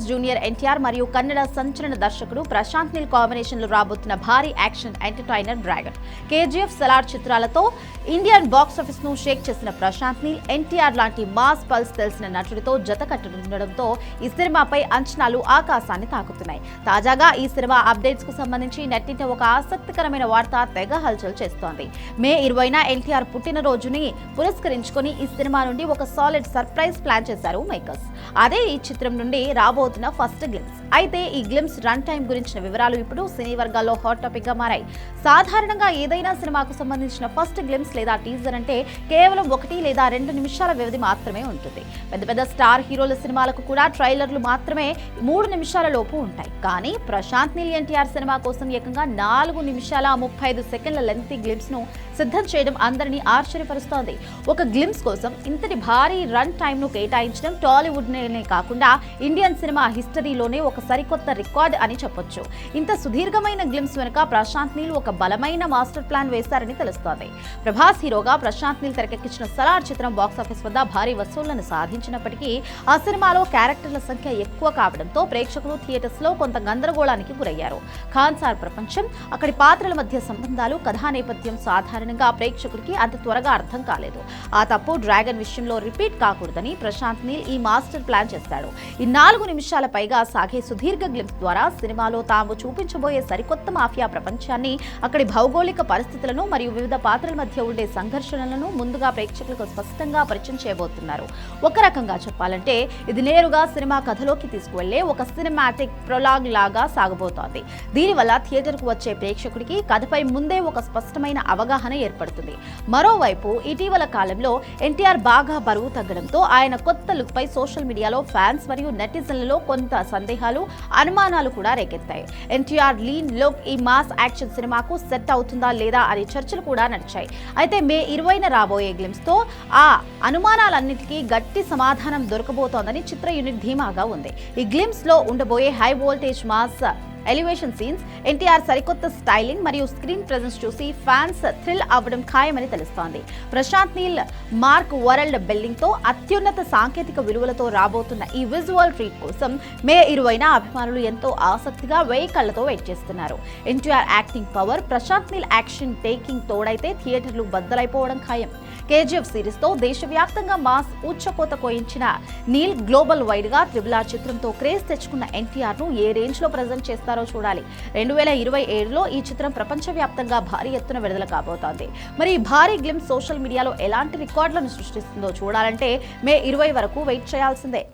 Masters junior NTR మరియు కన్నడ సంచలన దర్శకుడు ప్రశాంత్ నీల్ కాంబినేషన్ లో రాబోతున్న భారీ action entertainer dragon KGF Salaar చిత్రాలతో ఇండియన్ బాక్స్ ఆఫీస్ ను షేక్ చేసిన ప్రశాంత్ నీల్ ఎన్టీఆర్ లాంటి మాస్ పల్స్ తెలిసిన నటుడితో జత కట్టనుండడంతో ఈ సినిమాపై అంచనాలు ఆకాశాన్ని తాకుతున్నాయి. తాజాగా ఈ సినిమా అప్డేట్స్ కు సంబంధించి నెట్టింట ఒక ఆసక్తికరమైన వార్త తెగ హల్చల్ చేస్తోంది. మే 20న ఎన్టీఆర్ పుట్టినరోజుని పురస్కరించుకొని ఈ సినిమా నుండి ఒక సాలిడ్ సర్ప్రైజ్ ప్లాన్ చేశారు మేకర్స్. అదే ఈ చిత్రం నుండి రాబోతున్న ఫస్ట్ గ్లిమ్స్. అయితే ఈ గ్లిమ్స్ రన్ టైం గురించిన వివరాలు ఇప్పుడు సినీ వర్గాల్లో హాట్ టాపిక్ గా మారాయి. సాధారణంగా ఏదైనా సినిమాకు సంబంధించిన ఫస్ట్ గ్లిమ్స్ లేదా టీజర్ అంటే కేవలం 1 లేదా 2 నిమిషాల వ్యవధి మాత్రమే ఉంటుంది. పెద్ద పెద్ద స్టార్ హీరోల సినిమాలకు కూడా ట్రైలర్లు మాత్రమే 3 నిమిషాల లోపు ఉంటాయి. కానీ ప్రశాంత్ నీల్ ఎన్టీఆర్ సినిమా కోసం ఏకంగా 4 నిమిషాల 35 సెకండ్ల లెంగ్తీ గ్లిమ్స్ ను సిద్ధం చేయడం అందరినీ ఆశ్చర్యపరుస్తోంది. ఒక గ్లిమ్స్ కోసం ఇంతటి భారీ రన్ టైం ను కేటాయించడం టాలీవుడ్ నే కాకుండా ఇండియన్ సినిమా హిస్టరీలోనే ఒక సరికొత్త రికార్డ్ అని చెప్పొచ్చు. ఇంత సుదీర్ఘమైన గ్లిమ్స్ వెనుక ప్రశాంత్ నీల్ ఒక బలమైన మాస్టర్ ప్లాన్ వేశారని తెలుస్తోంది. ప్రభాస్ హీరోగా ప్రశాంత్ నీల్ తెరకెక్కించిన సలార్ చిత్రం బాక్సాఫీస్ వద్ద భారీ వసూళ్లను సాధించినప్పటికీ ఆ సినిమాలో క్యారెక్టర్ల సంఖ్య ఎక్కువ కావడంతో ప్రేక్షకులు థియేటర్స్ లో కొంత గందరగోళానికి గురయ్యారు. ఖాన్ సార్ ప్రపంచం, అక్కడి పాత్రల మధ్య సంబంధాలు, కథా నేపథ్యం సాధారణంగా ప్రేక్షకుడికి అంత త్వరగా అర్థం కాలేదు. ఆ తప్పు డ్రాగన్ విషయంలో రిపీట్ కాకూడదని ప్రశాంత్ నీల్ ఈ మాస్టర్ ప్లాన్ చేశాడు. ఈ 4 నిమిషాల పైగా సాగే సుదీర్ఘ గ్లిమ్స్ ద్వారా సినిమాలో తాము చూపించబోయే సరికొత్త మాఫియా ప్రపంచాన్ని, అక్కడి భౌగోళిక పరిస్థితులను మరియు వివిధ పాత్రల మధ్య ఉండే సంఘర్షణలను ముందుగా ప్రేక్షకులకు స్పష్టంగా పరిచయం చేయబోతున్నారు. ఒక రకంగా చెప్పాలంటే ఇది నేరుగా సినిమా కథలోకి తీసుకువెళ్లే ఒక సినిమాటిక్ ప్రొలాగ్ లాగా సాగబోతోంది. దీనివల్ల థియేటర్కు వచ్చే ప్రేక్షకుడికి కథపై ముందే ఒక స్పష్టమైన అవగాహన ఏర్పడుతుంది. మరోవైపు ఇటీవల కాలంలో ఎన్టీఆర్ బాగా బరువు తగ్గడంతో ఆయన కొత్త లుక్ పై సోషల్ మీడియాలో ఫ్యాన్స్ మరియు నెటిజన్లలో కొంత సందేహాలు, అనుమానాలు కూడా రేకెత్తాయి. ఎన్టీఆర్ లీన్ లుక్ ఈ మాస్ యాక్షన్ సినిమాకు సెట్ అవుతుందా లేదా అనే చర్చలు కూడా నడిచాయి. అయితే మే 20న రాబోయే గ్లిమ్స్ తో ఆ అనుమానాలన్నిటికీ గట్టి సమాధానం దొరకబోతోందని చిత్ర యూనిట్ ధీమాగా ఉంది. ఈ గ్లిమ్స్ లో ఉండబోయే high voltage mass elevation scenes, NTR సరికొత్త స్టైలింగ్ మరియు స్క్రీన్ ప్రెజెన్స్ చూసి ఫ్యాన్స్ థ్రిల్ అవ్వడం ఖాయమని తెలుస్తోంది. Prashanth Neel mark world building తో అత్యున్నత సాంకేతిక విలువలతో రాబోతున్న ఈ విజువల్ ట్రీట్ కోసం మే 20న అభిమానులు ఎంతో ఆసక్తిగా 1000 కళ్లతో వెయిట్ చేస్తున్నారు. NTR acting power, Prashanth Neel action taking తోడైతే థియేటర్లు బద్దలైపోవడం ఖాయం. కేజీఎఫ్ సిరీస్ తో దేశవ్యాప్తంగా మాస్ ఉచ్చకోత కోయించిన నీల్ గ్లోబల్ వైడ్ గా RRR చిత్రంతో క్రేజ్ తెచ్చుకున్న ఎన్టీఆర్ ను ఏ రేంజ్ లో ప్రెజెంట్ చేస్తారో చూడాలి. 2027లో ఈ చిత్రం ప్రపంచవ్యాప్తంగా భారీ ఎత్తున విడుదల కాబోతోంది. మరి ఈ భారీ గ్లిమ్స్ సోషల్ మీడియాలో ఎలాంటి రికార్డులను సృష్టిస్తుందో చూడాలంటే మే 20 వరకు వెయిట్ చేయాల్సిందే.